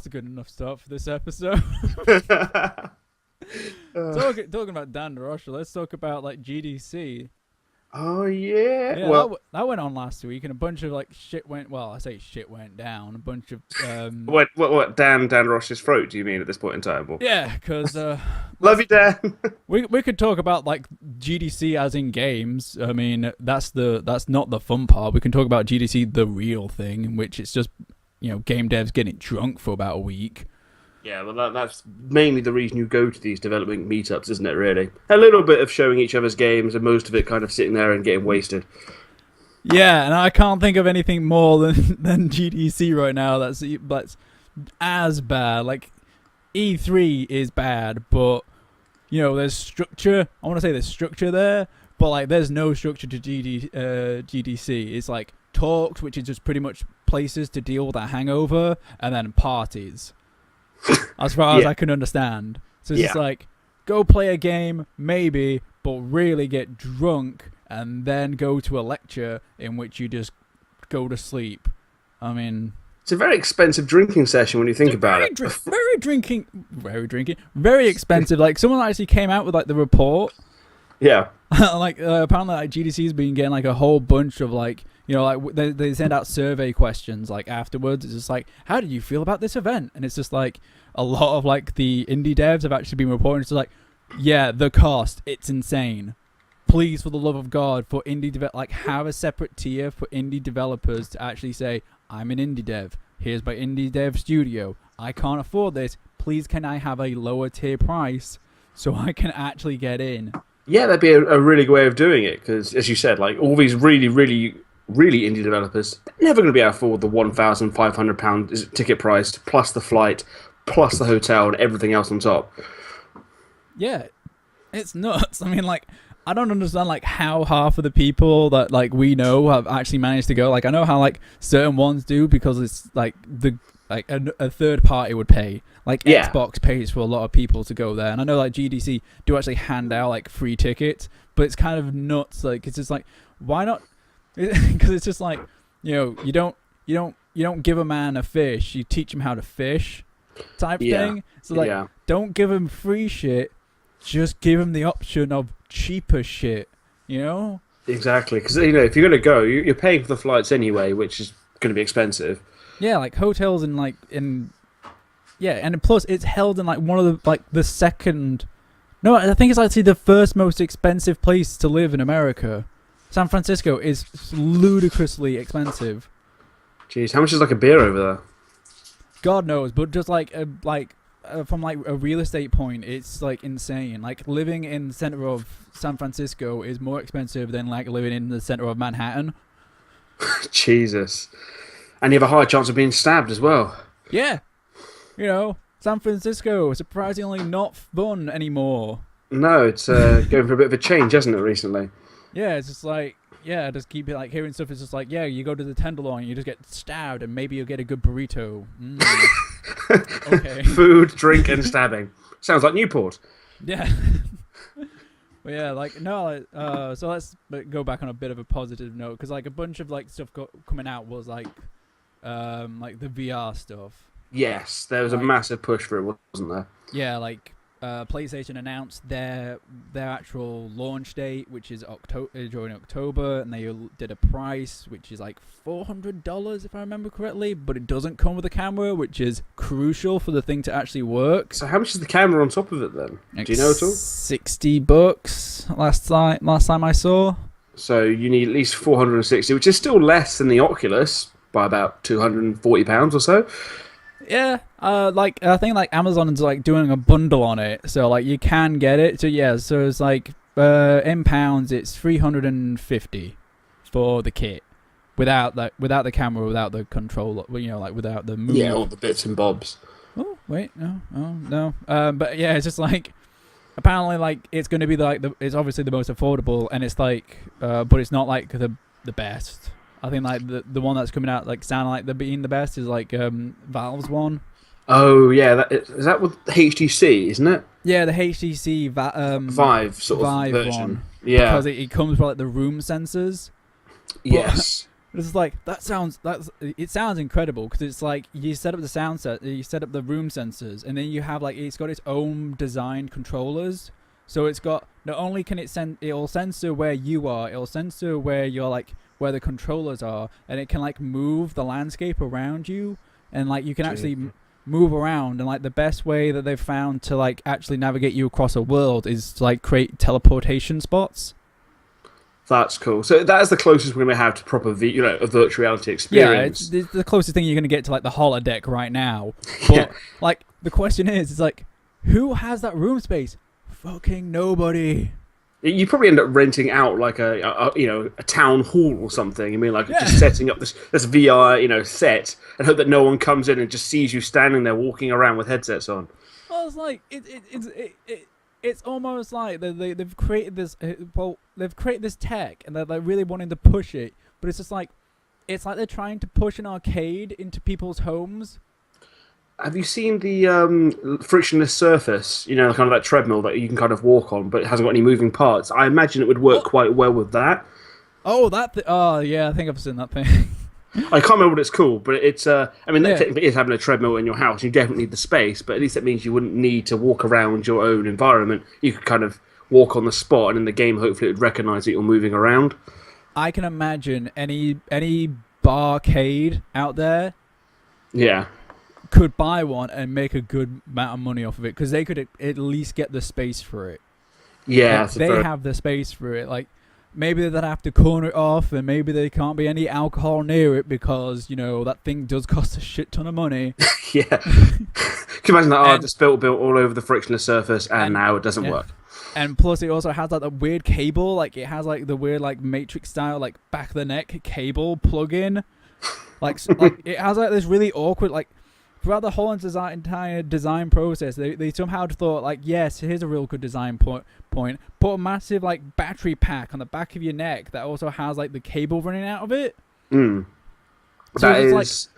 that's a good enough start for this episode. Talking about Dan DeRocha, let's talk about like GDC. Oh yeah. Yeah, Well, that went on last week, and a bunch of like shit went. Well, I say shit went down. A bunch of what? Dan Ross's throat? Do you mean at this point in time? Or... Yeah, because Love you, Dan. we could talk about like GDC as in games. I mean, that's not the fun part. We can talk about GDC, the real thing, in which it's just game devs getting drunk for about a week. Yeah, well, that's mainly the reason you go to these development meetups, isn't it, really? A little bit of showing each other's games, and most of it kind of sitting there and getting wasted. Yeah, and I can't think of anything more than GDC right now that's as bad. Like, E3 is bad, but, there's structure. I want to say there's structure there, but, like, there's no structure to GDC. It's, like, talks, which is just pretty much places to deal with a hangover, and then parties. As far as I can understand. So it's just like, go play a game, maybe, but really get drunk and then go to a lecture in which you just go to sleep. I mean... It's a very expensive drinking session when you think about it. Very expensive. Like, someone actually came out with, like, the report. Yeah. Apparently, like, GDC's been getting, like, a whole bunch of, like... they send out survey questions like afterwards. It's just like, how do you feel about this event? And it's just like a lot of like the indie devs have actually been reporting. It's like, yeah, the cost, it's insane. Please, for the love of God, for indie like have a separate tier for indie developers to actually say, I'm an indie dev. Here's my indie dev studio. I can't afford this. Please, can I have a lower tier price so I can actually get in? Yeah, that'd be a really good way of doing it because, as you said, like all these really indie developers, they're never going to be able to afford the £1,500 ticket price, plus the flight, plus the hotel, and everything else on top. Yeah, it's nuts. I mean, like, I don't understand, like, how half of the people that, like, we know have actually managed to go. Like, I know how, like, certain ones do because it's, like, a third party would pay. Like, Xbox pays for a lot of people to go there. And I know, like, GDC do actually hand out, like, free tickets, but it's kind of nuts. Like, it's just like, why not? Because it's just like, you don't give a man a fish, you teach him how to fish, type thing. So like, don't give him free shit, just give him the option of cheaper shit. Exactly, because if you're gonna go, you're paying for the flights anyway, which is gonna be expensive. Yeah, like hotels and and plus it's held in like one of the the second. No, I think it's actually the first most expensive place to live in America. San Francisco is ludicrously expensive. Jeez, how much is like a beer over there? God knows, but just from like a real estate point, it's like insane. Like living in the center of San Francisco is more expensive than like living in the center of Manhattan. Jesus, and you have a high chance of being stabbed as well. Yeah, San Francisco surprisingly not fun anymore. No, it's going for a bit of a change, hasn't it, recently? Yeah, it's just like, just keep it like hearing stuff. It's just like, you go to the Tenderloin, you just get stabbed, and maybe you'll get a good burrito. Okay. Food, drink, and stabbing. Sounds like Newport. Yeah. But yeah, like, no, so let's go back on a bit of a positive note, because like a bunch of like stuff coming out was like the VR stuff. Yes, there was a massive push for it, wasn't there? Yeah, like. PlayStation announced their actual launch date, which is during October, and they did a price which is like $400 if I remember correctly, but it doesn't come with a camera, which is crucial for the thing to actually work. So how much is the camera on top of it then? Do you know at all? $60 last time I saw. So you need at least 460, which is still less than the Oculus by about £240 or so. Yeah, I think like Amazon's like doing a bundle on it, so like you can get it. So yeah, so it's like in pounds it's $350 for the kit, without the camera, without the controller, like without the move. Yeah, all the bits and bobs. Oh wait, no. But yeah, it's just like apparently like it's going to be it's obviously the most affordable, and it's like but it's not like the best. I think like the one that's coming out like sounding like being the best is like Valve's one. Oh yeah, is that with HTC, isn't it? Yeah, the HTC Vive sort of Vive version. One. Yeah, because it comes with like the room sensors. Yes. It's like it sounds incredible because it's like you set up the you set up the room sensors, and then you have like it's got its own designed controllers. So it's got not only can it'll sensor where you are, it'll sensor where you're like where the controllers are, and it can like move the landscape around you, and like you can actually move around. And like the best way that they've found to like actually navigate you across a world is to like create teleportation spots. That's cool. So that is the closest we're going to have to proper, a virtual reality experience. Yeah, it's the closest thing you're going to get to like the holodeck right now. But like the question is like, who has that room space? Fucking nobody. You probably end up renting out like a town hall or something. I mean, like just setting up this VR set and hope that no one comes in and just sees you standing there walking around with headsets on. Well, it's like it's almost like they've created this. They've created this tech, and they're like really wanting to push it. But it's just like it's like they're trying to push an arcade into people's homes. Have you seen the frictionless surface? Kind of that treadmill that you can kind of walk on, but it hasn't got any moving parts. I imagine it would work quite well with that. Oh, yeah, I think I've seen that thing. I can't remember what it's called, but it's. That technically is having a treadmill in your house. You definitely need the space, but at least that means you wouldn't need to walk around your own environment. You could kind of walk on the spot, and in the game, hopefully, it would recognise that you're moving around. I can imagine any barcade out there. Yeah. Could buy one and make a good amount of money off of it because they could at least get the space for it. Yeah, they have the space for it. Like maybe they'd have to corner it off, and maybe there can't be any alcohol near it because that thing does cost a shit ton of money. Yeah. Can you imagine that? I just built all over the frictionless surface, and now it doesn't work. And plus, it also has like the weird cable. Like it has like the weird like Matrix style like back of the neck cable plug-in. Like it has like this really awkward like. Throughout the whole entire design process, they somehow thought, like, yes, here's a real good design point. Put a massive, like, battery pack on the back of your neck that also has, like, the cable running out of it. So that is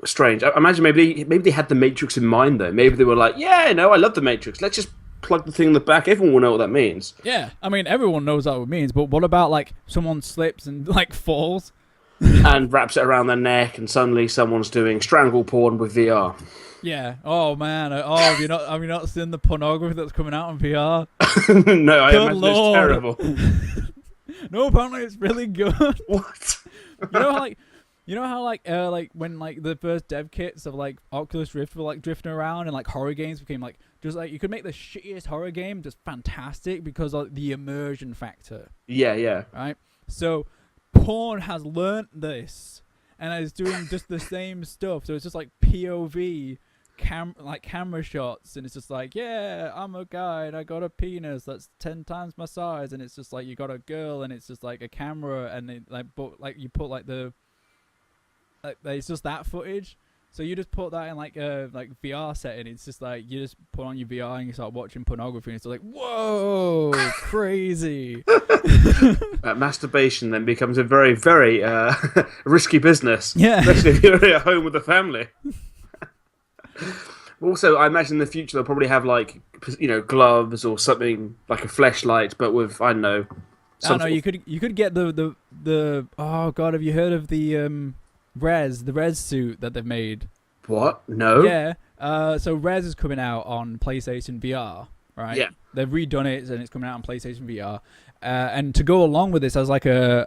strange. I imagine maybe they had the Matrix in mind, though. Maybe they were like, I love the Matrix. Let's just plug the thing in the back. Everyone will know what that means. Yeah, I mean, everyone knows what it means, but what about, like, someone slips and, like, falls? And wraps it around their neck, and suddenly someone's doing strangle porn with VR. Yeah. Oh man. Have you not seen the pornography that's coming out on VR? No, I imagine it's terrible. No, apparently it's really good. What? You know how when like the first dev kits of like Oculus Rift were like drifting around and like horror games became like just like you could make the shittiest horror game just fantastic because of the immersion factor. Yeah. Right. So. Porn has learnt this and is doing just the same stuff. So it's just like POV camera shots, and it's just like, I'm a guy and I got a penis that's 10 times my size, and it's just like you got a girl and it's just like a camera, and it, you put like it's just that footage. So you just put that in like a VR setting. It's just like you just put on your VR and you start watching pornography, and it's like, whoa, crazy. Masturbation then becomes a very, very risky business. Yeah, especially if you're at home with a family. Also, I imagine in the future they'll probably have like gloves or something like a fleshlight, but with I don't know. You could get the oh god, have you heard of the Res suit that they've made? What? No. Yeah. So Res is coming out on PlayStation VR, right? Yeah. They've redone it and it's coming out on PlayStation VR. And to go along with this, as like a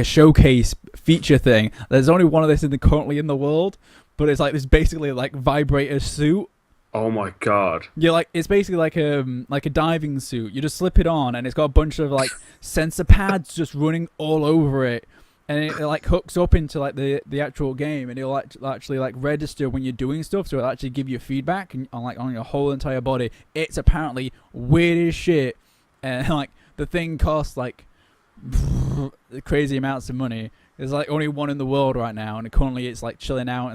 showcase feature thing. There's only one of this currently in the world, but it's like this basically like vibrator suit. Oh my god. You're like it's basically like a diving suit. You just slip it on and it's got a bunch of like sensor pads just running all over it. And it like hooks up into like the actual game, and it'll actually like register when you're doing stuff, so it'll actually give you feedback on your whole entire body. It's apparently weird as shit, and like the thing costs like crazy amounts of money. There's like only one in the world right now, and currently it's like chilling out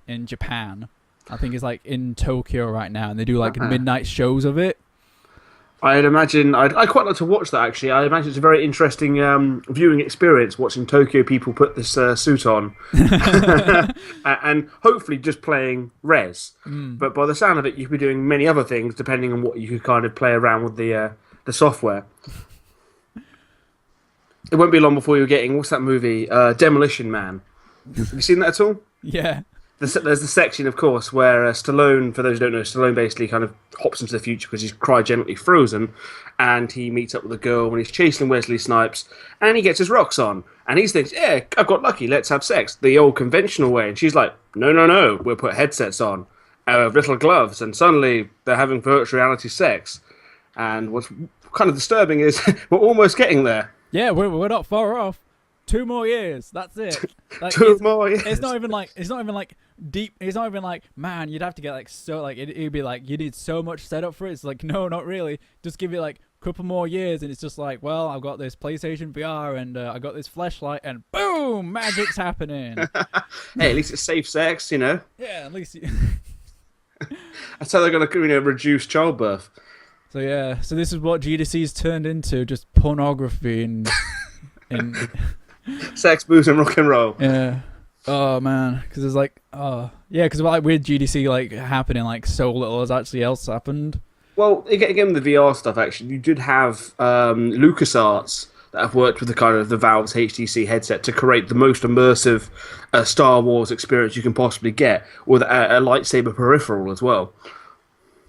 in Japan. I think it's like in Tokyo right now, and they do like midnight shows of it. I'd imagine I'd quite like to watch that actually. I imagine it's a very interesting viewing experience watching Tokyo people put this suit on, and hopefully just playing Res. But by the sound of it, you could be doing many other things depending on what you could kind of play around with the software. it won't be long before you're getting, what's that movie? Demolition Man. Have you seen that at all? Yeah. There's the section, of course, where Stallone, for those who don't know, Stallone basically kind of hops into the future because he's cryogenically frozen, and he meets up with a girl when he's chasing Wesley Snipes, and he gets his rocks on, and he thinks, yeah, I've got lucky, let's have sex, the old conventional way, and she's like, no, no, no, we'll put headsets on, little gloves, and suddenly they're having virtual reality sex, and what's kind of disturbing is we're almost getting there. Yeah, we're not far off. 2 more years. That's it. Like, 2 more years. It's not even like deep. It's not even like, man, you'd have to get like so like it'd be like you need so much setup for it. It's like, no, not really. Just give it like a couple more years, and it's just like, well, I've got this PlayStation VR and I got this flashlight, and boom, magic's happening. Hey, at least it's safe sex, you know. Yeah, at least. That's how they're going to reduce childbirth. So yeah, so this is what GDC's turned into, just pornography and sex, booze, and rock and roll. Yeah. Oh man, because it's like, oh yeah, because like with GDC like happening, like so little has actually else happened. Well, again, the VR stuff. Actually, you did have LucasArts that have worked with the kind of the Valve's HTC headset to create the most immersive Star Wars experience you can possibly get with a lightsaber peripheral as well.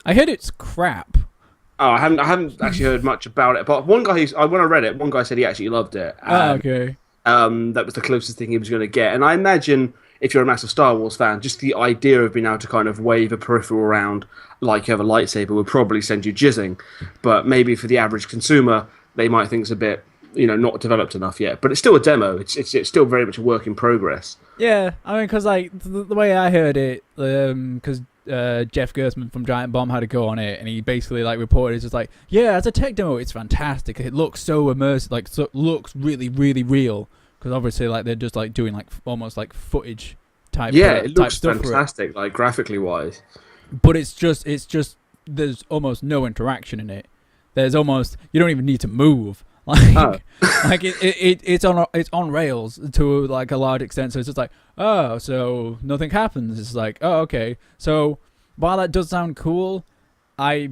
I heard it's crap. Oh, I haven't actually heard much about it. But when I read it, one guy said he actually loved it. Oh, okay. That was the closest thing he was going to get. And I imagine if you're a massive Star Wars fan, just the idea of being able to kind of wave a peripheral around like you have a lightsaber would probably send you jizzing. But maybe for the average consumer, they might think it's a bit, not developed enough yet. But it's still a demo. It's still very much a work in progress. Yeah, I mean, because like the way I heard it, because Jeff Gersman from Giant Bomb had a go on it, and he basically like reported it's just like, yeah, as a tech demo, it's fantastic. It looks so immersive, like so looks really, really real. Because obviously, like they're just like doing like almost like footage type. Yeah, it looks stuff fantastic, like graphically wise. But it's just there's almost no interaction in it. There's almost you don't even need to move. Like, like it's on rails to like a large extent. So it's just like, oh, so nothing happens. It's like, oh, okay. So while that does sound cool, I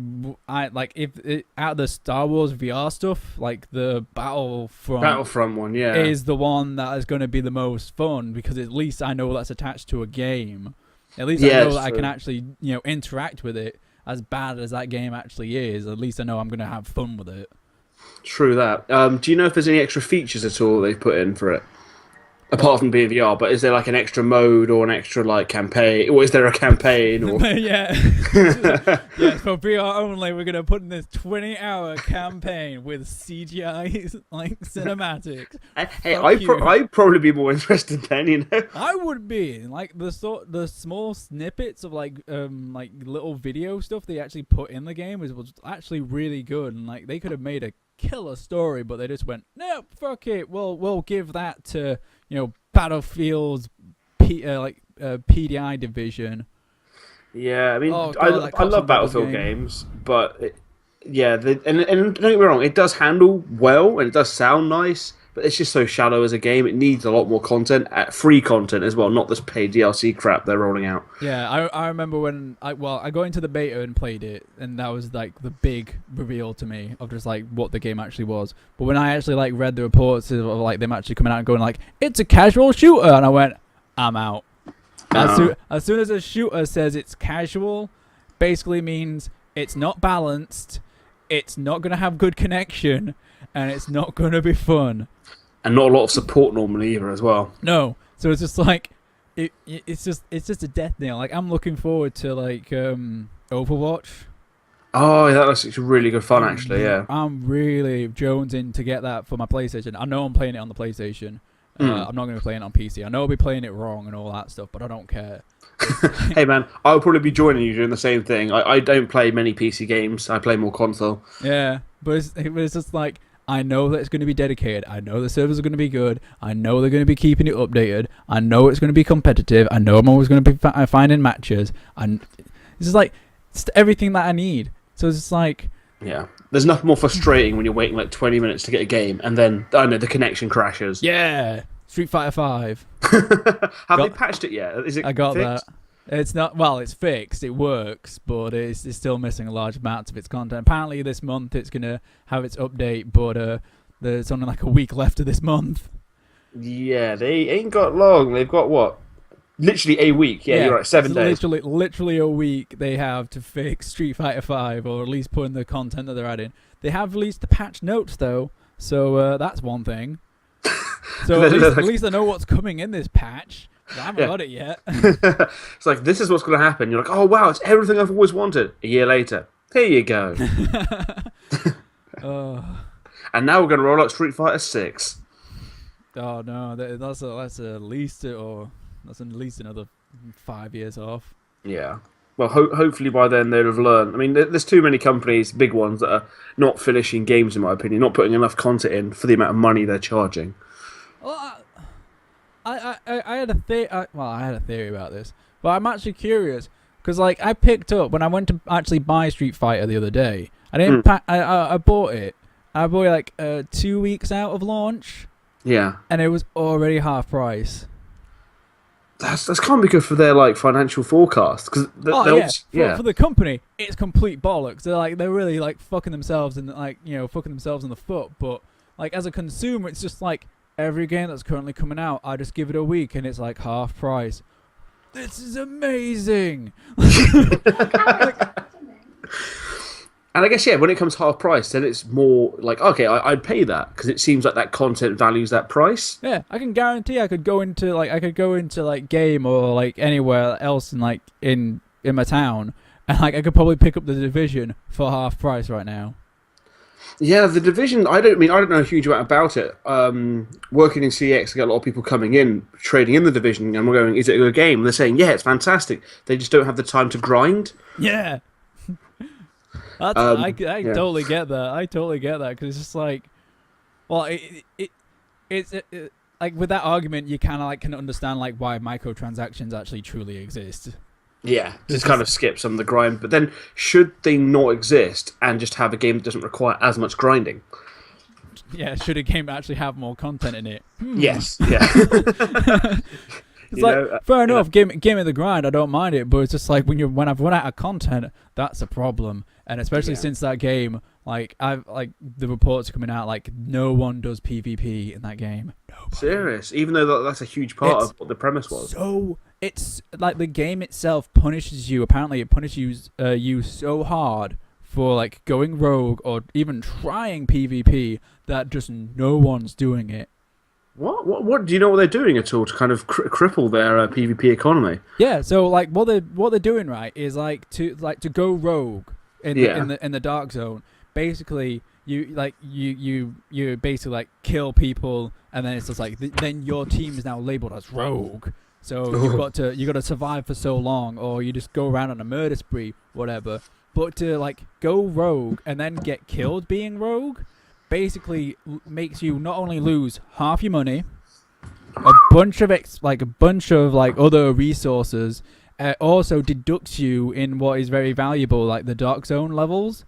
like if out of the Star Wars VR stuff, like the Battlefront one, yeah, is the one that is going to be the most fun because at least I know that's attached to a game. At least I know that I can actually interact with it. As bad as that game actually is, at least I know I'm going to have fun with it. True that. Do you know if there's any extra features at all they've put in for it? Apart from being VR, but is there like an extra mode or an extra like campaign? Or is there a campaign? Or... yeah. Yeah, for VR only, we're going to put in this 20-hour campaign with CGI like cinematics. Hey, I'd probably be more interested then, I would be. Like the small snippets of like little video stuff they actually put in the game was actually really good, and like they could have made a killer story, but they just went, no, fuck it. We'll give that to Battlefield's PDI division. Yeah, I mean, I love Battlefield games, but and don't get me wrong, it does handle well and it does sound nice, but it's just so shallow as a game. It needs a lot more content, free content as well, not this paid DLC crap they're rolling out. Yeah, I remember when I got into the beta and played it, and that was like the big reveal to me of just like what the game actually was. But when I actually like read the reports of like them actually coming out and going like, it's a casual shooter, and I went, I'm out. As soon as a shooter says it's casual, basically means it's not balanced, it's not going to have good connection, and it's not going to be fun. And not a lot of support normally either as well. No. So it's just like, it's just a death nail. Like, I'm looking forward to like Overwatch. Oh, that looks really good fun actually, yeah. I'm really jonesing to get that for my PlayStation. I know I'm playing it on the PlayStation. I'm not going to be playing it on PC. I know I'll be playing it wrong and all that stuff, but I don't care. Hey man, I'll probably be joining you doing the same thing. I don't play many PC games. I play more console. Yeah, but it's just like, I know that it's going to be dedicated. I know the servers are going to be good. I know they're going to be keeping it updated. I know it's going to be competitive. I know I'm always going to be finding matches. And it's just like, it's everything that I need. So it's just like... Yeah. There's nothing more frustrating when you're waiting like 20 minutes to get a game and then, I don't know, the connection crashes. Yeah. Street Fighter 5. Have they patched it yet? Is it I got fixed? that. It's not, well, it's fixed, it works, but it's still missing a large amount of its content. Apparently this month it's going to have its update, but There's only like a week left of this month. Yeah, they ain't got long. They've got what? Literally a week. Yeah, you're right. 7 days. Literally a week they have to fix Street Fighter 5, or at least put in the content that they're adding. They have released the patch notes though, so that's one thing. So at least I know what's coming in this patch. I haven't got it yet. It's like, this is what's going to happen. You're like, oh wow, it's everything I've always wanted. A year later, here you go. And now we're going to roll out Street Fighter 6. Oh no, that's at least another 5 years off. Yeah. Well, hopefully by then they'll have learned. I mean, there's too many companies, big ones, that are not finishing games, in my opinion, not putting enough content in for the amount of money they're charging. Well, I had a theory about this, but I'm actually curious because like I picked up when I went to actually buy Street Fighter the other day. I didn't. I bought it. I bought it like 2 weeks out of launch. Yeah. And it was already half price. That's can't be good for their like financial forecast because for the company it's complete bollocks. They're really like fucking themselves in the foot. But like as a consumer, it's just like every game that's currently coming out, I just give it a week and it's like half price. This is amazing. And I guess, yeah, when it comes half price, then it's more like, okay, I'd pay that because it seems like that content values that price. Yeah, I can guarantee I could go into Game or like anywhere else in my town, and like I could probably pick up the Division for half price right now. Yeah, the Division, I don't know a huge amount about it. Working in CX, I get a lot of people coming in, trading in the Division, and we're going, is it a good game? And they're saying, yeah, it's fantastic. They just don't have the time to grind. Yeah. I totally get that. I totally get that because it's just like, well, it's like with that argument, you kind of like can understand like why microtransactions actually truly exist. Yeah, just kind of skip some of the grind. But then, should they not exist and just have a game that doesn't require as much grinding? Yeah, should a game actually have more content in it? Yes, yeah. It's fair enough. Game of the grind, I don't mind it, but it's just like when I've run out of content, that's a problem. And especially since that game, like the reports are coming out, like no one does PvP in that game. Nobody. Serious, even though that's a huge part of what the premise was. So it's like the game itself punishes you. Apparently, it punishes you so hard for like going rogue or even trying PvP that just no one's doing it. What do you know what they're doing at all to kind of cripple their PvP economy? Yeah, so like what they're doing right is like to go rogue in the dark zone. Basically, you basically like kill people, and then it's just like then your team is now labeled as rogue. So you got to survive for so long, or you just go around on a murder spree, whatever. But to like go rogue and then get killed being rogue, basically makes you not only lose half your money, a bunch of other resources. Also deducts you in what is very valuable, like the dark zone levels,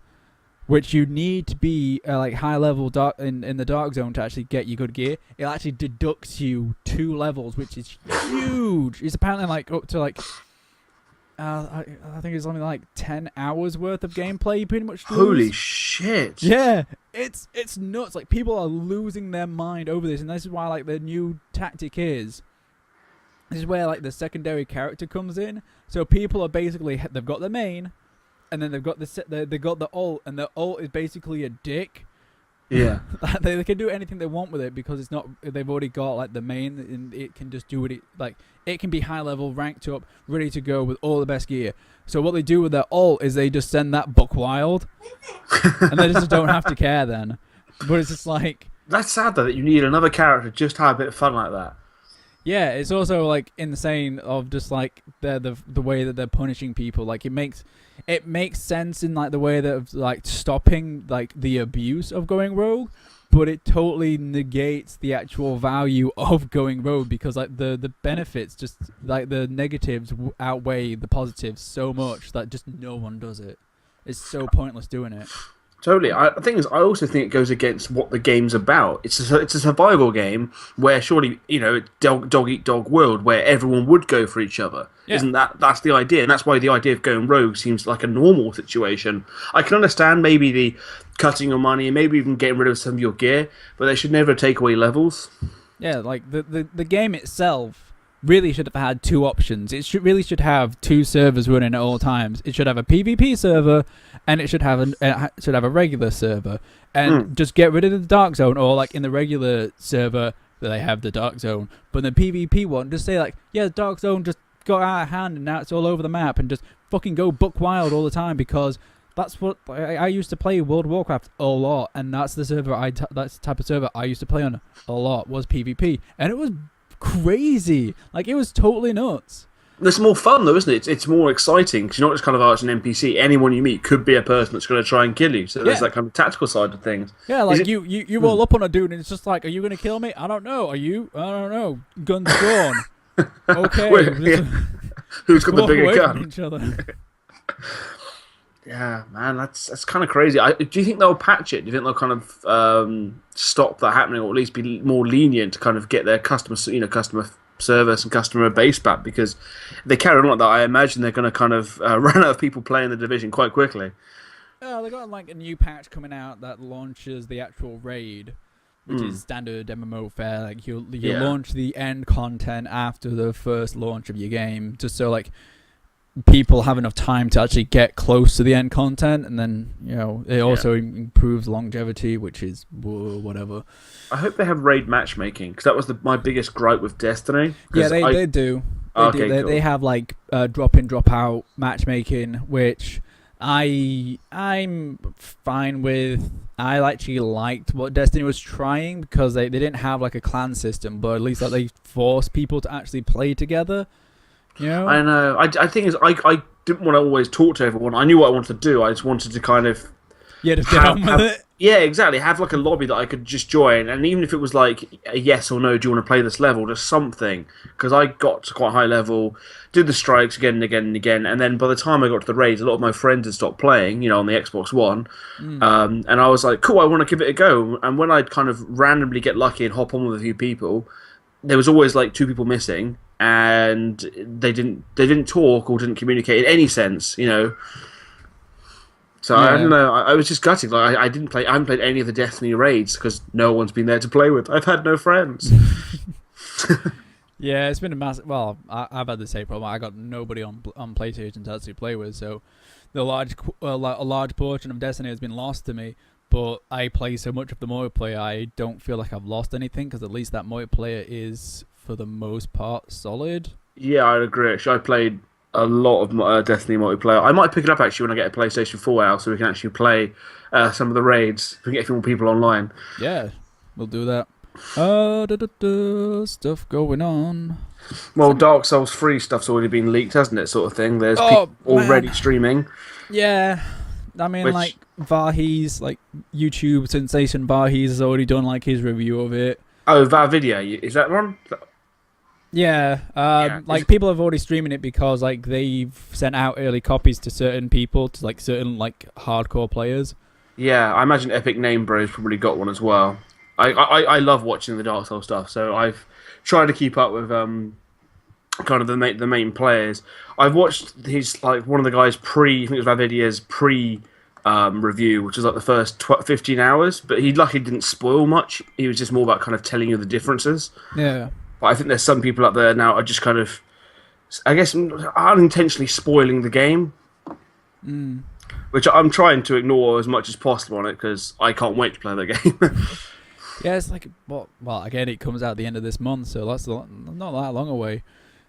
which you need to be like high level in the dark zone to actually get your good gear. It actually deducts you 2 levels, which is huge. It's apparently like up to like I think it's something like 10 hours worth of gameplay you pretty much lose. Holy shit. Yeah, it's nuts. Like people are losing their mind over this, and this is why like the new tactic is. This is where like the secondary character comes in. So people are basically they've got the main, and then they've got the ult, and the ult is basically a dick. Yeah, they can do anything they want with it because it's not. They've already got like the main, and it can just do what it can be high level, ranked up, ready to go with all the best gear. So what they do with their ult is they just send that buck wild, and they just don't have to care then. But it's just like that's sad though that you need another character just to have a bit of fun like that. Yeah, it's also like insane of just like the way that they're punishing people. Like it makes sense in like the way that of like stopping like the abuse of going rogue, but it totally negates the actual value of going rogue because like the benefits just like the negatives outweigh the positives so much that just no one does it. It's so pointless doing it. Totally. The thing is, I also think it goes against what the game's about. It's a survival game where surely dog eat dog world where everyone would go for each other. Yeah. Isn't that's the idea, and that's why the idea of going rogue seems like a normal situation. I can understand maybe the cutting your money and maybe even getting rid of some of your gear, but they should never take away levels. Yeah, like the game itself really should have had two options. It should have two servers running at all times. It should have a PvP server, and it should have a regular server. And just get rid of the dark zone, or like in the regular server they have the dark zone, but in the PvP one, just say like, yeah, the dark zone just got out of hand and now it's all over the map, and just fucking go buck wild all the time, because that's what I used to play World of Warcraft a lot, and that's the server that's the type of server I used to play on a lot, was PvP, and it was crazy. Like, it was totally nuts. It's more fun though, isn't it? It's more exciting because you're not just kind of an NPC. Anyone you meet could be a person that's going to try and kill you. So there's that kind of tactical side of things. Yeah, like you roll up on a dude and it's just like, are you going to kill me? I don't know. Are you? I don't know. Guns drawn. Okay. Wait, who's got the bigger gun? Each other. Yeah, man, that's kind of crazy. Do you think they'll patch it? Do you think they'll kind of stop that happening, or at least be more lenient to kind of get their customer service and customer base back? Because if they carry on like that, I imagine they're going to kind of run out of people playing the division quite quickly. Oh, they got like a new patch coming out that launches the actual raid, which is standard MMO fare. Like you launch the end content after the first launch of your game, just so like people have enough time to actually get close to the end content, and then it also improves longevity, which is whatever. I hope they have raid matchmaking, because that was my biggest gripe with Destiny. Yeah, they do. They have like drop in, drop out matchmaking, which I'm fine with. I actually liked what Destiny was trying, because they didn't have like a clan system, but at least like they forced people to actually play together. I know. I think I didn't want to always talk to everyone. I knew what I wanted to do. I just wanted to kind of just get on with it. Yeah, exactly. Have like a lobby that I could just join, and even if it was like a yes or no, do you want to play this level? Just something, because I got to quite a high level, did the strikes again and again and again, and then by the time I got to the raids, a lot of my friends had stopped playing, on the Xbox One, and I was like, cool, I want to give it a go. And when I'd kind of randomly get lucky and hop on with a few people, there was always like two people missing, and they didn't talk or didn't communicate in any sense, So I don't know. I was just gutted. Like I haven't played any of the Destiny raids because no one's been there to play with. I've had no friends. Yeah, it's been a massive. Well, I've had the same problem. I got nobody on PlayStation to actually play with, so a large portion of Destiny has been lost to me. But I play so much of the multiplayer, I don't feel like I've lost anything, because at least that multiplayer is, for the most part, solid. Yeah, I'd agree. Actually, I played a lot of Destiny multiplayer. I might pick it up actually when I get a PlayStation 4 out, so we can actually play some of the raids. We can get a few more people online. Yeah, we'll do that. Stuff going on. Well, Dark Souls 3 stuff's already been leaked, hasn't it? Sort of thing. There's people already streaming. Yeah. I mean, like, Vahi's, like, YouTube sensation Vahi's has already done, like, his review of it. Oh, VarVidya, is that one? Yeah, like, people have already streaming it because, like, they've sent out early copies to certain people, to, like, certain, like, hardcore players. Yeah, I imagine Epic Name Bros probably got one as well. I love watching the Dark Souls stuff, so I've tried to keep up with kind of the main players. I've watched his, like, one of the guys I think it was VarVidya's review, which was like the first 15 hours, but he luckily didn't spoil much. He was just more about kind of telling you the differences. Yeah. But I think there's some people out there now are just kind of, I guess, unintentionally spoiling the game, which I'm trying to ignore as much as possible on it, because I can't wait to play the game. Yeah, it's like, well, again, it comes out at the end of this month, so that's not that long away.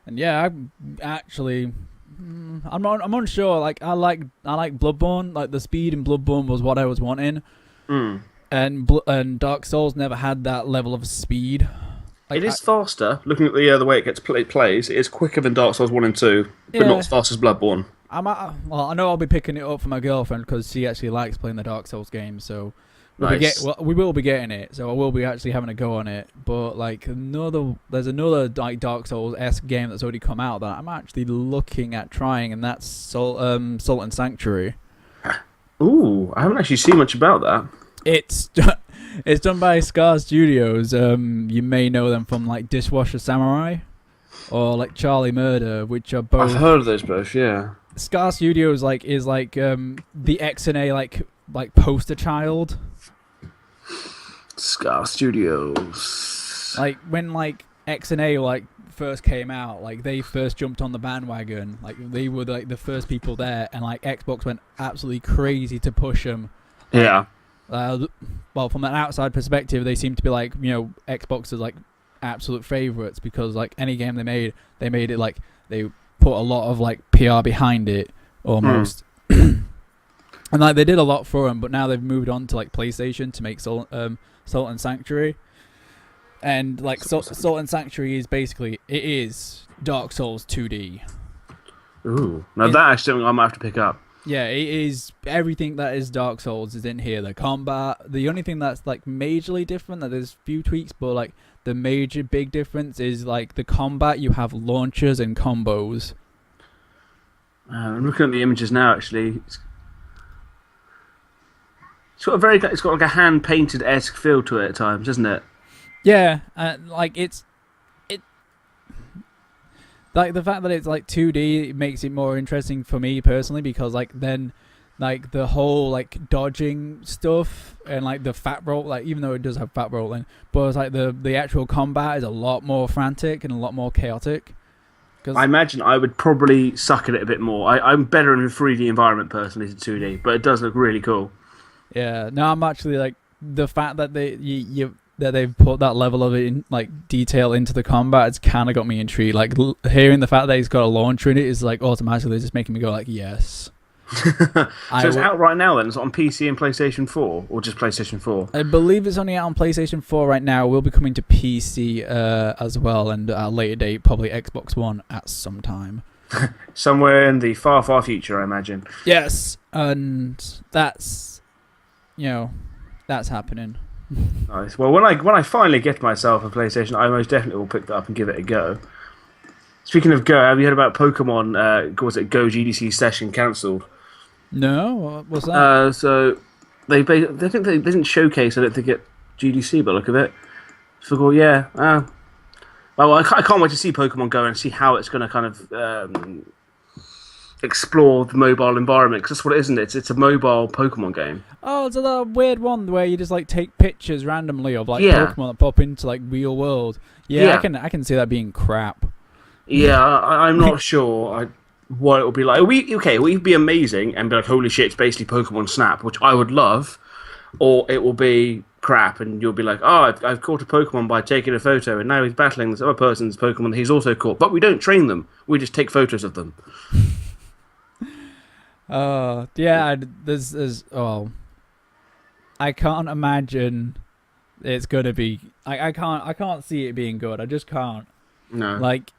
And yeah, I'm actually, I'm unsure. Like, I like Bloodborne. Like, the speed in Bloodborne was what I was wanting, and Dark Souls never had that level of speed. Like, it is faster. Looking at the way it plays, it is quicker than Dark Souls 1 and 2, but not as fast as Bloodborne. I know I'll be picking it up for my girlfriend, because she actually likes playing the Dark Souls games, so we will be getting it, so I will be actually having a go on it. But like there's another like Dark Souls-esque game that's already come out that I'm actually looking at trying, and that's Salt and Sanctuary. Ooh, I haven't actually seen much about that. It's it's done by Scar Studios. You may know them from like Dishwasher Samurai or like Charlie Murder, which are both. I've heard of those both. Yeah. Scar Studios is the XNA like poster child. Scar Studios. Like when like XNA like first came out, like they first jumped on the bandwagon. Like they were like the first people there, and like Xbox went absolutely crazy to push them. Yeah. Well, from an outside perspective, they seem to be like, you know, Xbox's like absolute favorites because like any game they made it like they put a lot of like PR behind it almost. And like they did a lot for them, but now they've moved on to like PlayStation to make Salt and Sanctuary. And like Salt and Sanctuary is Dark Souls 2D. Ooh, now that is something I might have to pick up. Yeah, it is. Everything that is Dark Souls is in here. The combat, the only thing that's like majorly different, that there's a few tweaks, but like the major big difference is like the combat. You have launchers and combos. I'm looking at the images now. Actually, it's got like a hand painted esque feel to it at times, doesn't it? Yeah, like like the fact that it's like 2D makes it more interesting for me personally because like then like the whole like dodging stuff and like the fat roll, like even though it does have fat rolling, but it's like the actual combat is a lot more frantic and a lot more chaotic. Cause I imagine I would probably suck at it a bit more. I'm better in a 3D environment personally than 2D, but it does look really cool. Yeah, no, I'm actually like the fact that that they've put that level of like detail into the combat, it's kind of got me intrigued. Like hearing the fact that he's got a launcher in it is like automatically just making me go like, yes. So it's out right now then? It's on PC and PlayStation 4 or just PlayStation 4? I believe it's only out on PlayStation 4 right now. We'll be coming to PC as well, and at a later date probably Xbox One at some time. Somewhere in the far, far future, I imagine. Yes, and that's that's happening. Nice. Well, when I finally get myself a PlayStation, I most definitely will pick that up and give it a go. Speaking of go, have you heard about Pokemon? Was it Go GDC session cancelled? No, what's that? So they didn't showcase. I don't think at GDC, but look at it. So yeah. Well, I can't wait to see Pokemon Go and see how it's going to kind of explore the mobile environment, because that's what it is, isn't it? It's a mobile Pokemon game. Oh, it's a weird one where you just like take pictures randomly of like Pokemon that pop into like real world. Yeah, I can see that being crap. Yeah, I'm not sure what it will be like. It will be amazing and be like, holy shit, it's basically Pokemon Snap, which I would love, or it will be crap and you'll be like, oh, I've caught a Pokemon by taking a photo and now he's battling this other person's Pokemon that he's also caught, but we don't train them, we just take photos of them. Yeah, there's I can't imagine it's gonna be. I can't see it being good. I just can't. No. Like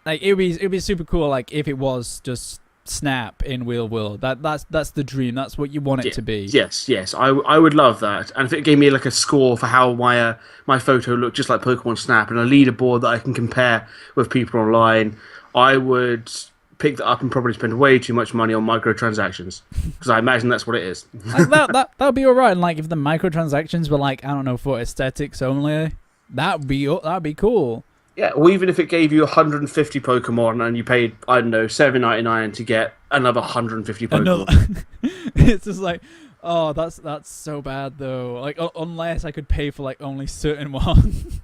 it'd be super cool. Like if it was just Snap in real world. That's the dream. That's what you want it to be. Yes. I would love that. And if it gave me like a score for how my photo looked just like Pokemon Snap and a leaderboard that I can compare with people online, I would pick that up and probably spend way too much money on microtransactions, because I imagine that's what it is. Like that'd be alright. And like if the microtransactions were like, I don't know, for aesthetics only, that'd be cool. Yeah, or even if it gave you 150 Pokemon and you paid, I don't know, $7.99 to get another 150 Pokemon. It's just like, oh, that's so bad though. Like unless I could pay for like only certain ones.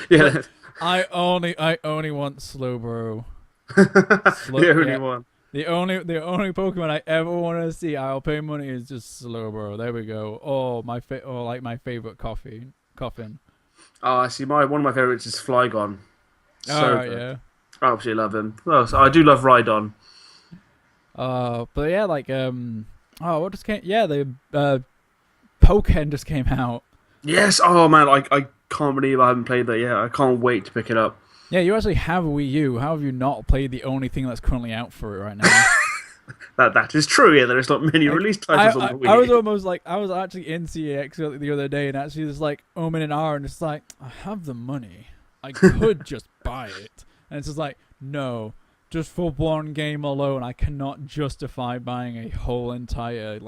Yeah. Like, I only want Slowbro. The only one. The only Pokemon I ever want to see, I'll pay money, is just Slowbro. There we go. Oh, my favorite coffin. Oh, I see. One of my favorites is Flygon. Yeah. I absolutely love him. Well, so I do love Rhydon. But yeah, like what just came? Yeah, the Pokken just came out. Yes. Oh man, I can't believe I haven't played that yet. I can't wait to pick it up. Yeah, you actually have a Wii U. How have you not played the only thing that's currently out for it right now? That is true. Yeah, there's not many release titles on the Wii. I was almost like, I was actually in CEX the other day, and actually just like in an hour, and it's like, I have the money, I could just buy it, and it's just like, no, just for one game alone, I cannot justify buying a whole entire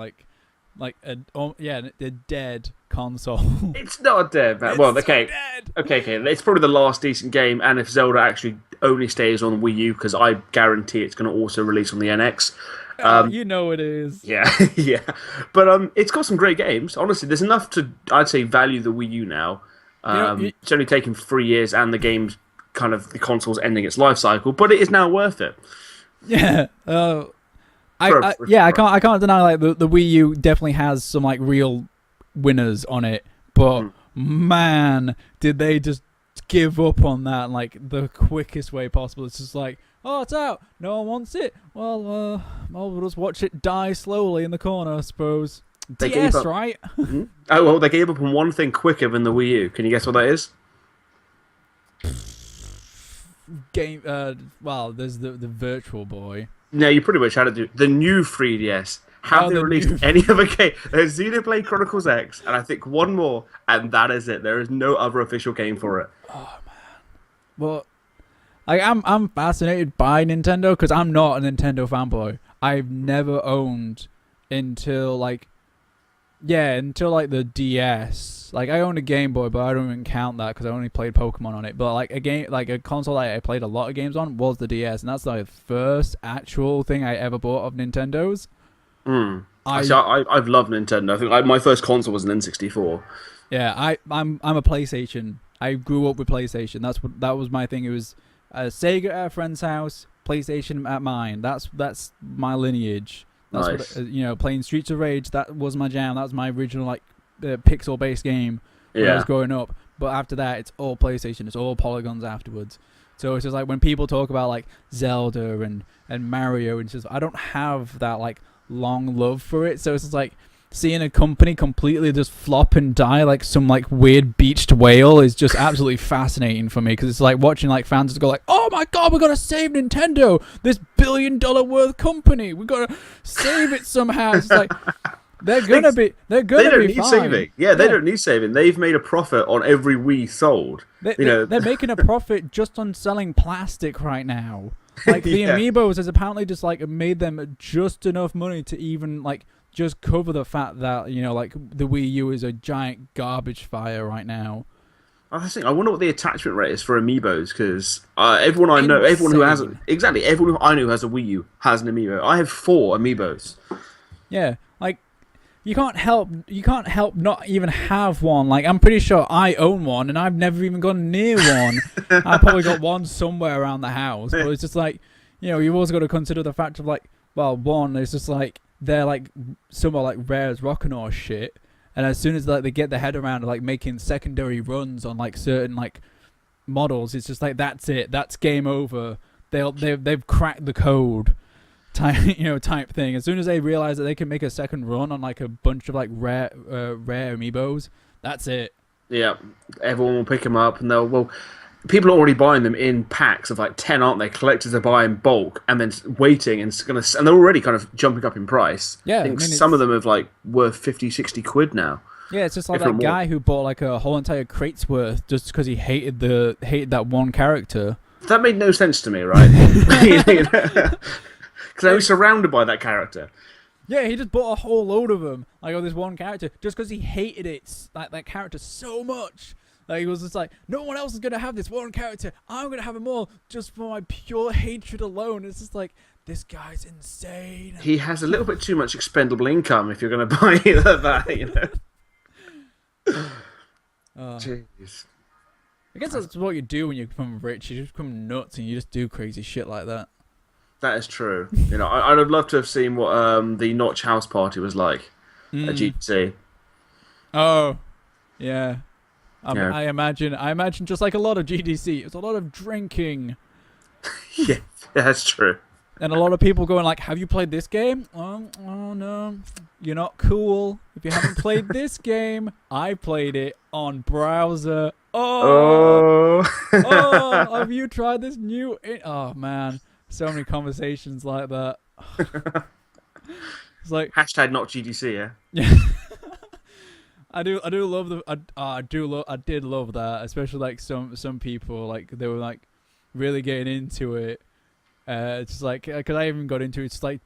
a dead console. It's not dead, man. It's Well, so okay. dead. Okay. It's probably the last decent game, and if Zelda actually only stays on Wii U, because I guarantee it's going to also release on the NX. You know it is. Yeah, yeah. But it's got some great games. Honestly, there's enough to, I'd say, value the Wii U now. It's only taken 3 years, and the game's the console's ending its life cycle, but it is now worth it. Yeah. I can't deny like the Wii U definitely has some like real winners on it, but man, did they just give up on that in like the quickest way possible. It's just like, oh, it's out, no one wants it. Well, we'll just watch it die slowly in the corner, I suppose. They DS, right? Mm-hmm. Oh well, they gave up on one thing quicker than the Wii U. Can you guess what that is? Game. Well, there's the Virtual Boy. No, you pretty much had to do the new 3DS. Have they released any other game? There's Xenoblade Chronicles X, and I think one more, and that is it. There is no other official game for it. Oh man. Well, I'm fascinated by Nintendo because I'm not a Nintendo fanboy. I've never owned until the DS. Like I owned a Game Boy, but I don't even count that because I only played Pokemon on it. But like a console that I played a lot of games on was the DS, and that's the first actual thing I ever bought of Nintendo's. I've loved Nintendo. I think my first console was an N64. Yeah, I'm a PlayStation. I grew up with PlayStation. That was my thing. It was Sega at a friend's house, PlayStation at mine. That's my lineage. That's nice. What playing Streets of Rage. That was my jam. That was my original pixel-based game when I was growing up. But after that, it's all PlayStation. It's all polygons afterwards. So it's just like when people talk about like Zelda and Mario, and just I don't have that like long love for it. So it's just like seeing a company completely just flop and die like some like weird beached whale is just absolutely fascinating for me, because it's like watching like fans just go like, oh my god, we gotta save Nintendo, this $1 billion worth company, we gotta save it somehow. It's like they're gonna be fine. Saving. Yeah, they don't need saving. They've made a profit on every Wii sold. They're making a profit just on selling plastic right now. Like the Amiibos has apparently just like made them just enough money to even like just cover the fact that like the Wii U is a giant garbage fire right now. I wonder what the attachment rate is for Amiibos, because everyone I know, everyone who has a Wii U has an Amiibo. I have 4 Amiibos. Yeah, like you can't help not even have one. Like I'm pretty sure I own one, and I've never even gone near one. I probably got one somewhere around the house, but it's just like you've also got to consider the fact of like, well, one, it's just like they're like somewhat like rare as rock and or shit, and as soon as like they get their head around like making secondary runs on like certain like models, it's just like that's it, that's game over. They've cracked the code type thing. As soon as they realize that they can make a second run on like a bunch of like rare Amiibos, that's it. Yeah, everyone will pick them up, and people are already buying them in packs of like 10, aren't they? Collectors are buying bulk and then waiting, and they're already kind of jumping up in price. Yeah, I think some of them have like worth 50, 60 quid now. Yeah, it's just like that guy who bought like a whole entire crate's worth just because he hated that one character. That made no sense to me, right? Because I was surrounded by that character. Yeah, he just bought a whole load of them, like on this one character, just because he hated it, like that character so much. Like he was just like, no one else is gonna have this one character. I'm gonna have them all just for my pure hatred alone. It's just like, this guy's insane. He has a little bit too much expendable income if you're gonna buy that, Jeez. I guess that's what you do when you become rich. You just become nuts and you just do crazy shit like that. That is true. I'd have loved to have seen what the Notch house party was like at GDC. Oh, yeah. I imagine just like a lot of GDC, it's a lot of drinking. Yeah, that's true. And a lot of people going like, have you played this game? Oh no, you're not cool. If you haven't played this game, I played it on browser. Oh, have you tried this new? Oh man, so many conversations like that. It's like hashtag not GDC, yeah. I did love that, especially like some people like they were like really getting into it, It's just like because I even got into it, it's like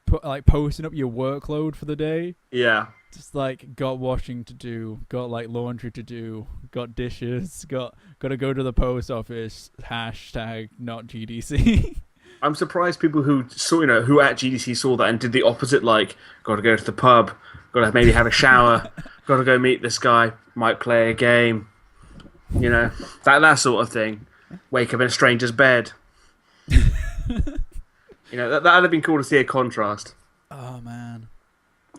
posting up your workload for the day. Yeah. Just like got washing to do, got like laundry to do, got dishes, got to go to the post office. Hashtag not GDC. I'm surprised people who saw, who at GDC saw that and did the opposite. Like, got to go to the pub, got to maybe have a shower, got to go meet this guy, might play a game. That sort of thing. Wake up in a stranger's bed. That'd have been cool to see a contrast. Oh man.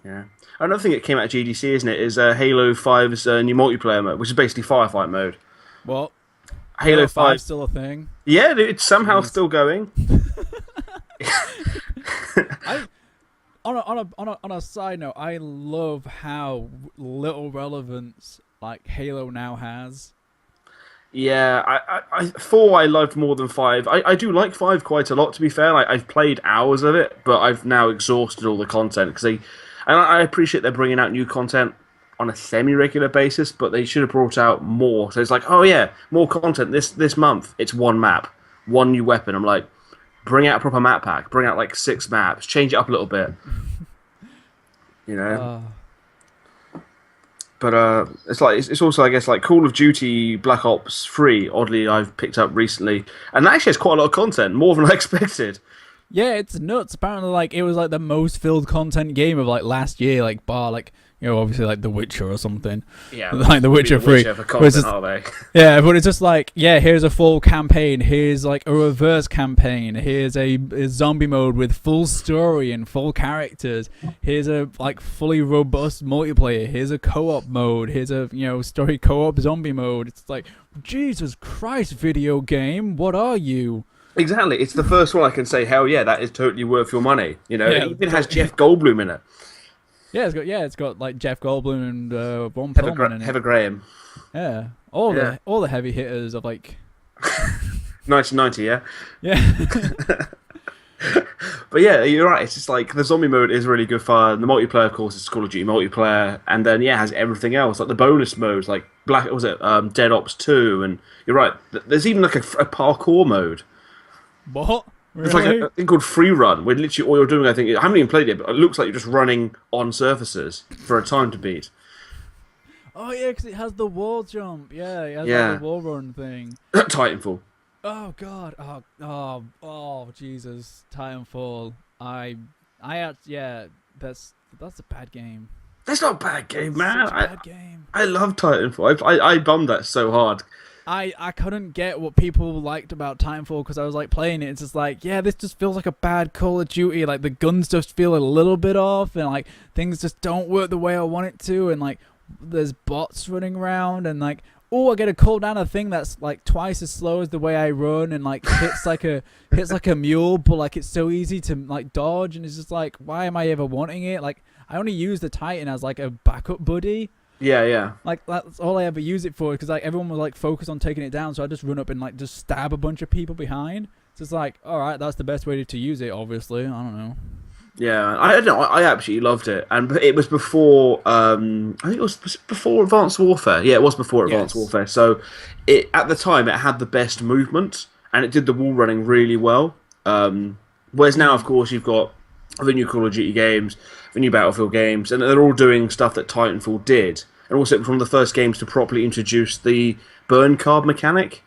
Yeah. Another thing that came out of GDC, isn't it, is Halo 5's new multiplayer mode, which is basically firefight mode. What? Halo 5 still a thing? Yeah, it's somehow still going. On a side note, I love how little relevance like Halo now has. Yeah, I 4 I loved more than 5. I do like 5 quite a lot, to be fair. I've played hours of it, but I've now exhausted all the content because I appreciate they're bringing out new content on a semi-regular basis, but they should have brought out more. So it's like, oh yeah, more content this month. It's one map, one new weapon. I'm like, bring out a proper map pack. Bring out like 6 maps. Change it up a little bit. But it's also, I guess, like Call of Duty Black Ops 3, oddly, I've picked up recently. And that actually has quite a lot of content, more than I expected. Yeah, it's nuts. Apparently, like, it was like the most filled content game of like last year, like bar like obviously like The Witcher or something. Yeah, like The Witcher 3. For content, are they? Yeah, but it's just like, here's a full campaign, here's like a reverse campaign, here's a zombie mode with full story and full characters, here's a like fully robust multiplayer, here's a co-op mode, here's a story co-op zombie mode. It's like, Jesus Christ, video game, what are you? Exactly, it's the first one I can say, hell yeah, that is totally worth your money. It even has Jeff Goldblum in it. Yeah, it's got like Jeff Goldblum and Ron Perlman in it. Heather Graham. Yeah, all the heavy hitters of like 1990, yeah. Yeah. But yeah, you're right. It's just like the zombie mode is really good fun. The multiplayer, of course, is Call of Duty multiplayer, and then it has everything else, like the bonus modes, like Dead Ops 2, and you're right. There's even like a parkour mode. What? Really? It's like a thing called free run, where literally all you're doing, I haven't even played it, but it looks like you're just running on surfaces for a time to beat. Oh yeah, because it has the wall jump. Yeah, it has like the wall run thing. Titanfall. Oh god. Oh Jesus. Titanfall. That's a bad game. That's not a bad game, man. Such a bad game. I love Titanfall. I bummed that so hard. I couldn't get what people liked about Titanfall because I was like playing it. It's just like, this just feels like a bad Call of Duty. Like the guns just feel a little bit off, and like things just don't work the way I want it to, and like there's bots running around, and like I get to call down a thing that's like twice as slow as the way I run, and like hits like a mule, but like it's so easy to like dodge, and it's just like, why am I ever wanting it? Like I only use the Titan as like a backup buddy. Yeah. Like that's all I ever use it for, because like everyone was like focused on taking it down, so I just run up and like just stab a bunch of people behind. So it's like, all right, that's the best way to use it. Obviously, I don't know. Yeah, I don't know. I absolutely loved it, and it was before. I think it was before Advanced Warfare. Yeah, it was before Advanced Warfare. So, at the time it had the best movement, and it did the wall running really well. Whereas now, of course, you've got the new Call of Duty games, the new Battlefield games, and they're all doing stuff that Titanfall did. And also, it was one of the first games to properly introduce the burn card mechanic.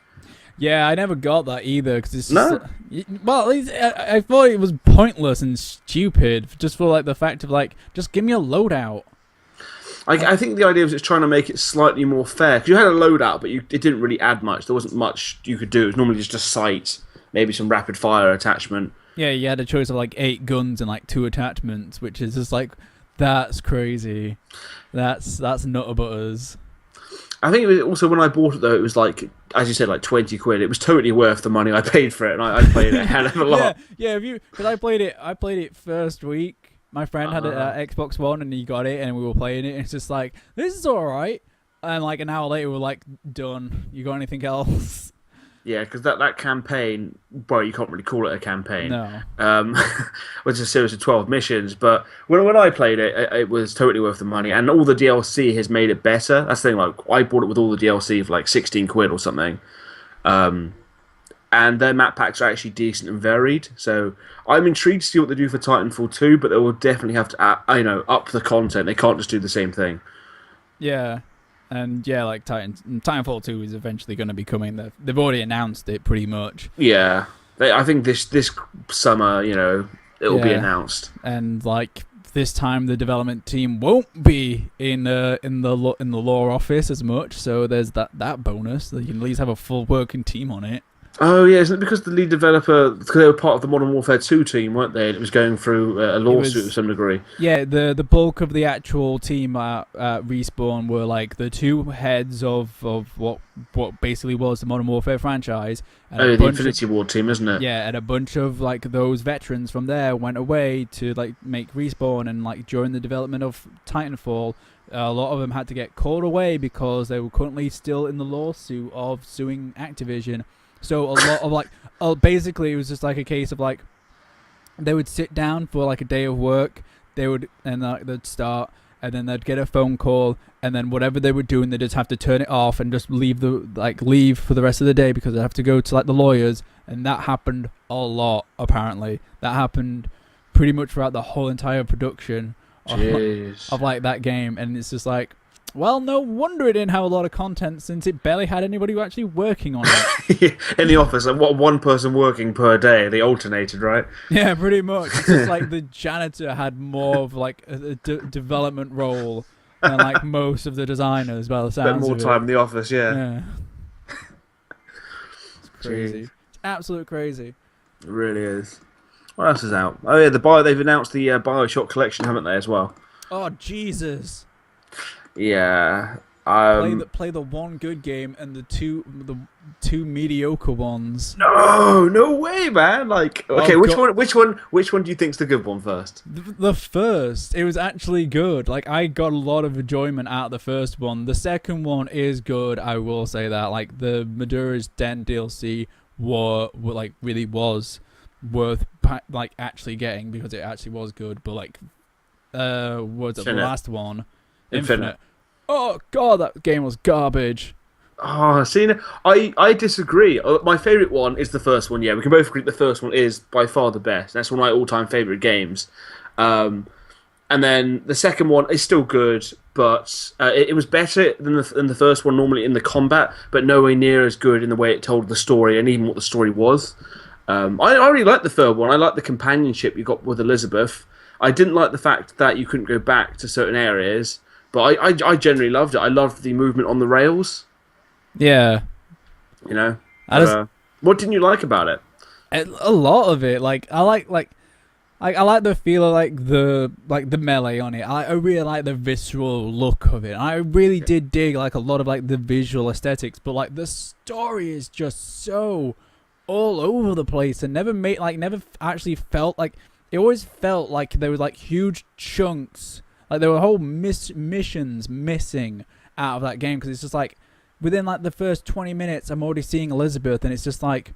Yeah, I never got that either. Cause it's well, I thought it was pointless and stupid, just for like the fact of like, just give me a loadout. I think the idea was it's trying to make it slightly more fair, because you had a loadout, but it didn't really add much. There wasn't much you could do. It was normally just a sight, maybe some rapid fire attachment. Yeah, you had a choice of like 8 guns and like 2 attachments, which is just like, that's crazy. That's nutterbutters. I think it was also, when I bought it though, it was like, as you said, like 20 quid. It was totally worth the money I paid for it, and I played it a hell of a lot. Yeah, because I played it first week. My friend had an Xbox One, and he got it, and we were playing it, and it's just like, this is alright. And like an hour later, we're like, done. You got anything else? Yeah, because that campaign, well, you can't really call it a campaign. No. It's a series of 12 missions, but when I played it, it was totally worth the money, and all the DLC has made it better. That's the thing, like, I bought it with all the DLC for like 16 quid or something. And and their map packs are actually decent and varied. So I'm intrigued to see what they do for Titanfall 2, but they will definitely have to, up the content. They can't just do the same thing. Yeah. And yeah, like Titanfall 2 is eventually going to be coming. They've already announced it pretty much. Yeah. I think this summer, it'll be announced. And like this time, the development team won't be in the lore office as much. So there's that bonus that you can at least have a full working team on it. Oh yeah, isn't it because the lead developer, because they were part of the Modern Warfare 2 team, weren't they? It was going through a lawsuit to some degree. Yeah, the bulk of the actual team at Respawn were like the two heads of what basically was the Modern Warfare franchise. And the Infinity Ward team, isn't it? Yeah, and a bunch of like those veterans from there went away to like make Respawn, and like during the development of Titanfall, a lot of them had to get called away because they were currently still in the lawsuit of suing Activision. So a lot of like, basically it was just like a case of like, they would sit down for like a day of work, they'd start, and then they'd get a phone call, and then whatever they were doing, they'd just have to turn it off and just leave for the rest of the day because they'd have to go to like the lawyers, and that happened a lot apparently. That happened pretty much throughout the whole entire production of like that game, and it's just like, well, no wonder it didn't have a lot of content since it barely had anybody actually working on it. In the office, like one person working per day. They alternated, right? Yeah, pretty much. It's just like the janitor had more of like a development role than like most of the designers. By the sounds Spent more of time in the office, yeah. It's crazy. It's absolute crazy. It really is. What else is out? Oh yeah, they've announced the BioShock collection, haven't they, as well? Oh Jesus. Yeah. Play the one good game and the two mediocre ones. No way, man! Like, okay, which one do you think's the good one first? The first, it was actually good. Like, I got a lot of enjoyment out of the first one. The second one is good. I will say that. Like, the Madura's Den DLC really was worth like actually getting because it actually was good. But like, what's it, the last one? Infinite. Oh god, that game was garbage. Oh, see, I disagree. My favourite one is the first one. Yeah, we can both agree the first one is by far the best. That's one of my all-time favourite games. And then the second one is still good, but it was better than the first one normally in the combat, but nowhere near as good in the way it told the story and even what the story was. I really liked the third one. I liked the companionship you got with Elizabeth. I didn't like the fact that you couldn't go back to certain areas. But I generally loved it. I loved the movement on the rails. Yeah. You know? What didn't you like about it? A lot of it. Like, I like the feel of like the melee on it. I really like the visceral look of it. I really did dig like a lot of like the visual aesthetics, but like the story is just so all over the place and never actually felt like, it always felt like there was like huge chunks. Like, there were whole missions missing out of that game because it's just like, within like the first 20 minutes, I'm already seeing Elizabeth, and it's just like,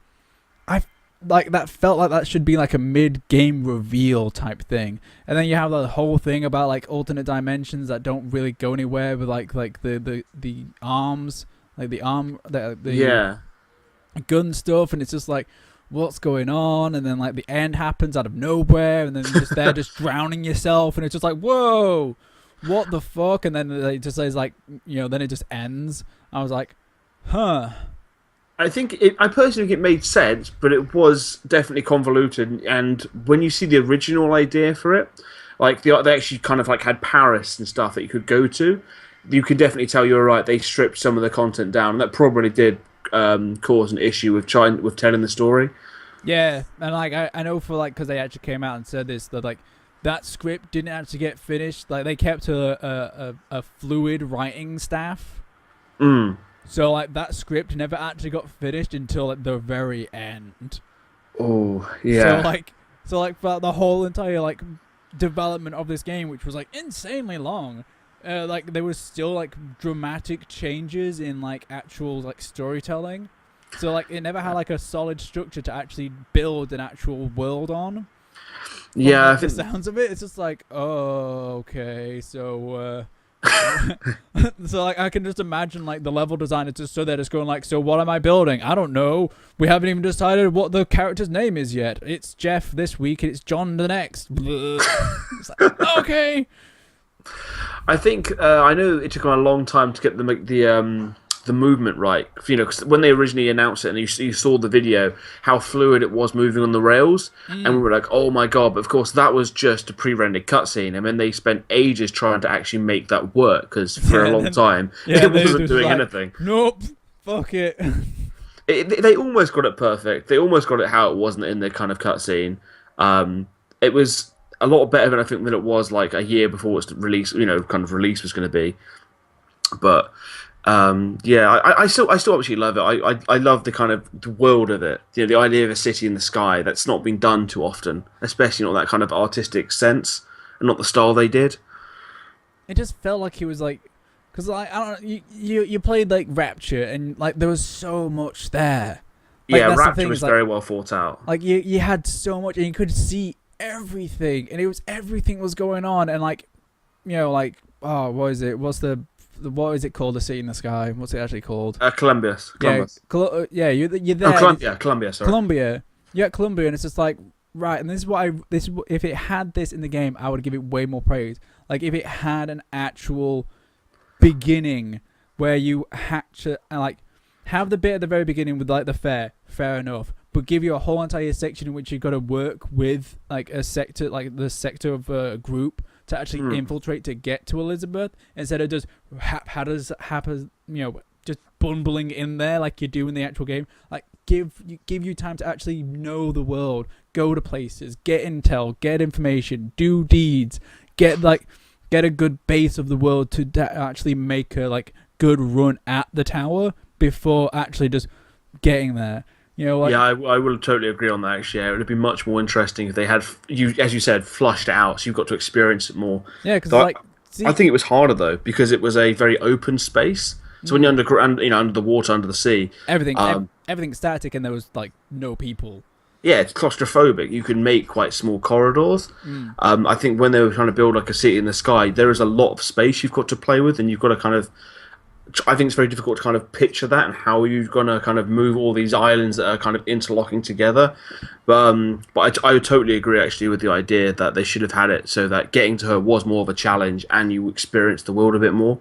that felt like that should be like a mid-game reveal type thing. And then you have the whole thing about like alternate dimensions that don't really go anywhere with like the arms, like the gun stuff, and it's just like, what's going on? And then like the end happens out of nowhere, and then you're just there just drowning yourself, and it's just like, whoa, what the fuck? And then it just says like, then it just ends. I was like, huh. I personally think it made sense, but it was definitely convoluted. And when you see the original idea for it, like they actually kind of like had Paris and stuff that you could go to, you could definitely tell you're right. They stripped some of the content down, and that probably did cause an issue with telling the story. Yeah, and like I know for like, because they actually came out and said this, that like that script didn't actually get finished. Like, they kept a fluid writing staff. So like that script never actually got finished until at the very end. Oh yeah. So like for the whole entire like development of this game, which was like insanely long, like there was still like dramatic changes in like actual like storytelling. So like it never had like a solid structure to actually build an actual world on. Yeah, like, the sounds of it, it's just like, oh, okay, so So like I can just imagine like the level designer just so they're just going like, so what am I building? I don't know. We haven't even decided what the character's name is yet. It's Jeff this week. It's John the next. It's like, okay. I think I know it took them a long time to get the movement right. You know, 'cause when they originally announced it and you saw the video, how fluid it was moving on the rails, and we were like, oh my god! But of course, that was just a pre-rendered cutscene, and then they spent ages trying to actually make that work because for a long time it wasn't doing anything. Nope, fuck it. They almost got it perfect. They almost got it how it wasn't in the kind of cutscene. It was a lot better than I think than it was like a year before its release. You know, kind of release was going to be, but. I still absolutely love it. I love the kind of the world of it. You know, the idea of a city in the sky that's not been done too often, especially not that kind of artistic sense and not the style they did. It just felt like he was like, because like I don't know, you played like Rapture and like there was so much there. Like, yeah, Rapture was very well thought out. Like you had so much and you could see everything and everything was going on and like, you know, like what is it? What is it called? The city in the sky. What's it actually called? Columbus. Yeah, you're there. Columbia. Sorry. Columbia. Yeah, Columbia, and it's just like right. And if it had this in the game, I would give it way more praise. Like if it had an actual beginning where you had to like have the bit at the very beginning with like the fair enough, but give you a whole entire section in which you've got to work with like a sector, like the sector of a group. To actually infiltrate to get to Elizabeth instead of just happen, you know, just bumbling in there like you do in the actual game. Like give you time to actually know the world, go to places, get intel, get information, do deeds, get a good base of the world to actually make a like good run at the tower before actually just getting there. You know, like, yeah, I will totally agree on that. Actually, it would be much more interesting if they had as you said, flushed it out, so you've got to experience it more. Yeah, because like, I think it was harder though because it was a very open space. So when you're underground, you know, under the water, under the sea, everything's static, and there was like no people. Yeah, it's claustrophobic. You can make quite small corridors. I think when they were trying to build like a city in the sky, there is a lot of space you've got to play with, and you've got to kind of. I think it's very difficult to kind of picture that and how you're going to kind of move all these islands that are kind of interlocking together. But I would totally agree actually with the idea that they should have had it so that getting to her was more of a challenge and you experienced the world a bit more.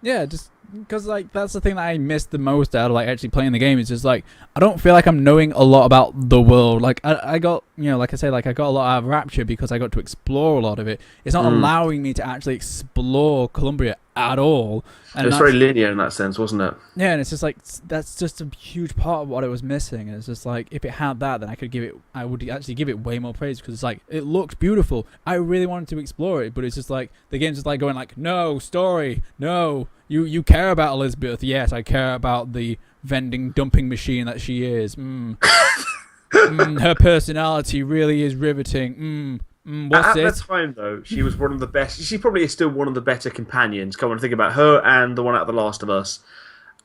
Yeah, just because like that's the thing that I missed the most out of like actually playing the game is just like I don't feel like I'm knowing a lot about the world. Like I got, you know, like I say, like I got a lot out of Rapture because I got to explore a lot of it. It's not allowing me to actually explore Columbia at all. And it was very linear in that sense, wasn't it? Yeah, and it's just like that's just a huge part of what it was missing. And it's just like if it had that, then I would actually give it way more praise because it's like it looked beautiful. I really wanted to explore it, but it's just like the game's just like going like, no story, no. You care about Elizabeth? Yes, I care about the dumping machine that she is. Her personality really is riveting. What's At the time, though, she was one of the best. She probably is still one of the better companions. Come on, think about her and the one out of The Last of Us.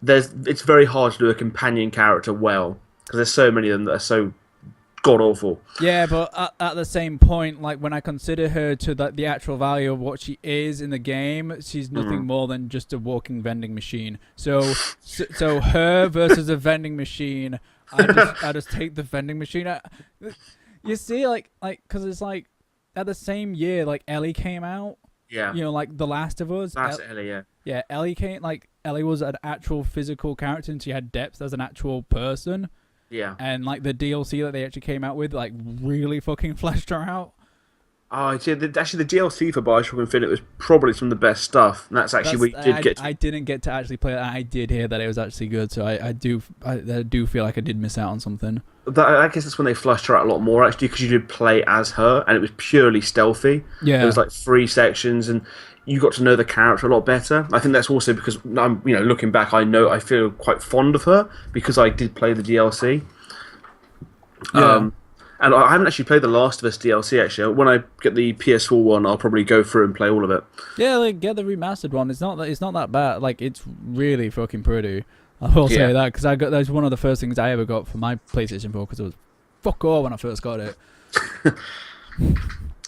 It's very hard to do a companion character well because there's so many of them that are so god awful. Yeah, but at the same point, like when I consider her to the actual value of what she is in the game, she's nothing more than just a walking vending machine. So her versus a vending machine, I just take the vending machine. You see, like because it's like at the same year, like Ellie came out. Yeah. You know, like The Last of Us. That's Ellie, yeah. Yeah, Ellie came. Like Ellie was an actual physical character, and she had depth as an actual person. Yeah. And like the DLC that they actually came out with, like really fucking fleshed her out. Oh, actually, the DLC for Bioshock Infinite was probably some of the best stuff, and that's actually what you did get to. I didn't get to actually play it. I did hear that it was actually good, so I do feel like I did miss out on something. I guess that's when they flushed her out a lot more, actually, because you did play as her, and it was purely stealthy. Yeah. There was like 3 sections, and you got to know the character a lot better. I think that's also because I'm, you know, looking back, I feel quite fond of her because I did play the DLC. Yeah. And I haven't actually played the Last of Us DLC, actually. When I get the PS4 one, I'll probably go through and play all of it. Yeah, like get the remastered one. It's not that bad. Like it's really fucking pretty. I will say that because that was one of the first things I ever got for my PlayStation 4 because it was fuck all when I first got it.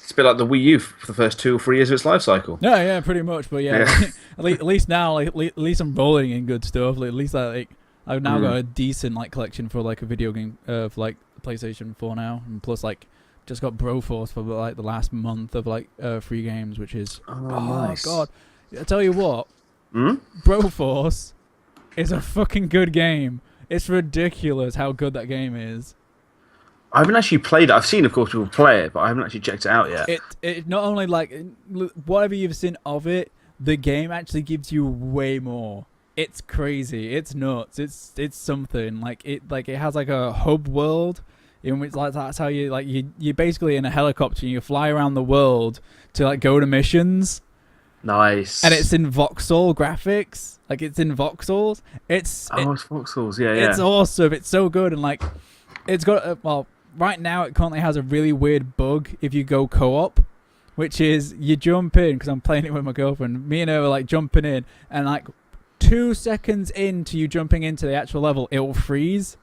It's a bit like the Wii U for the first 2 or 3 years of its life cycle. Yeah, pretty much. But yeah, at least now, like at least I'm rolling in good stuff. Like, at least I've now got a decent like collection for like a video game of like PlayStation 4 now, and plus like just got Broforce for like the last month of like free games, which is nice. God. I tell you what, Broforce is a fucking good game. It's ridiculous how good that game is. I haven't actually played it. I've seen, of course, people play it, but I haven't actually checked it out yet. It not only like whatever you've seen of it, the game actually gives you way more. It's crazy. It's nuts. It's something like it has like a hub world in which like that's how you like you're basically in a helicopter and you fly around the world to like go to missions. Nice. And it's in voxel graphics. Like it's in voxels. It's voxels. Yeah. It's awesome. It's so good, and like it's got right now it currently has a really weird bug if you go co-op, which is you jump in, because I'm playing it with my girlfriend. Me and her are like jumping in, and like 2 seconds into you jumping into the actual level, it will freeze.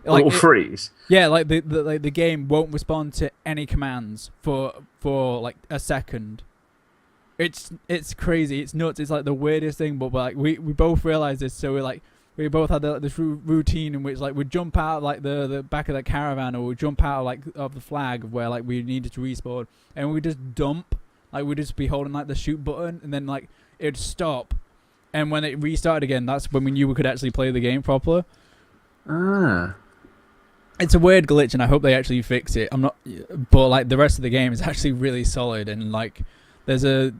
Like, it will freeze? Yeah, like the game won't respond to any commands for like a second. It's crazy. It's nuts. It's like the weirdest thing, but like we both realized this, so we both had this routine in which like we'd jump out like the back of the caravan, or we'd jump out like of the flag where like we needed to respawn, and we'd just dump. Like we'd just be holding like the shoot button, and then like it'd stop, and when it restarted again, that's when we knew we could actually play the game properly. It's a weird glitch, and I hope they actually fix it. But like the rest of the game is actually really solid, and like there's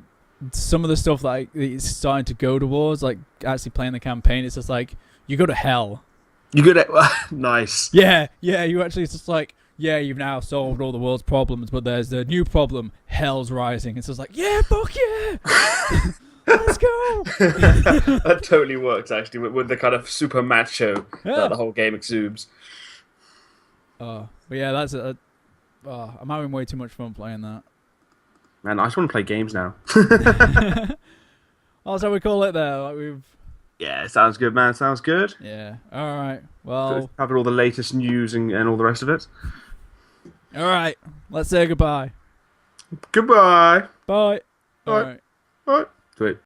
some of the stuff that it's starting to go towards, like actually playing the campaign. It's just like you go to hell. You go to nice. Yeah. You actually, it's just like you've now solved all the world's problems, but there's a new problem: hell's rising. It's just like fuck yeah, let's go. That totally works actually with the kind of super macho that the whole game exudes. But yeah, that's I'm having way too much fun playing that. Man, I just want to play games now. Also, we call it there. Like Yeah, sounds good, man. Sounds good. Yeah. All right. Well, covered all the latest news and all the rest of it. All right. Let's say goodbye. Goodbye. Bye. All right. Sweet.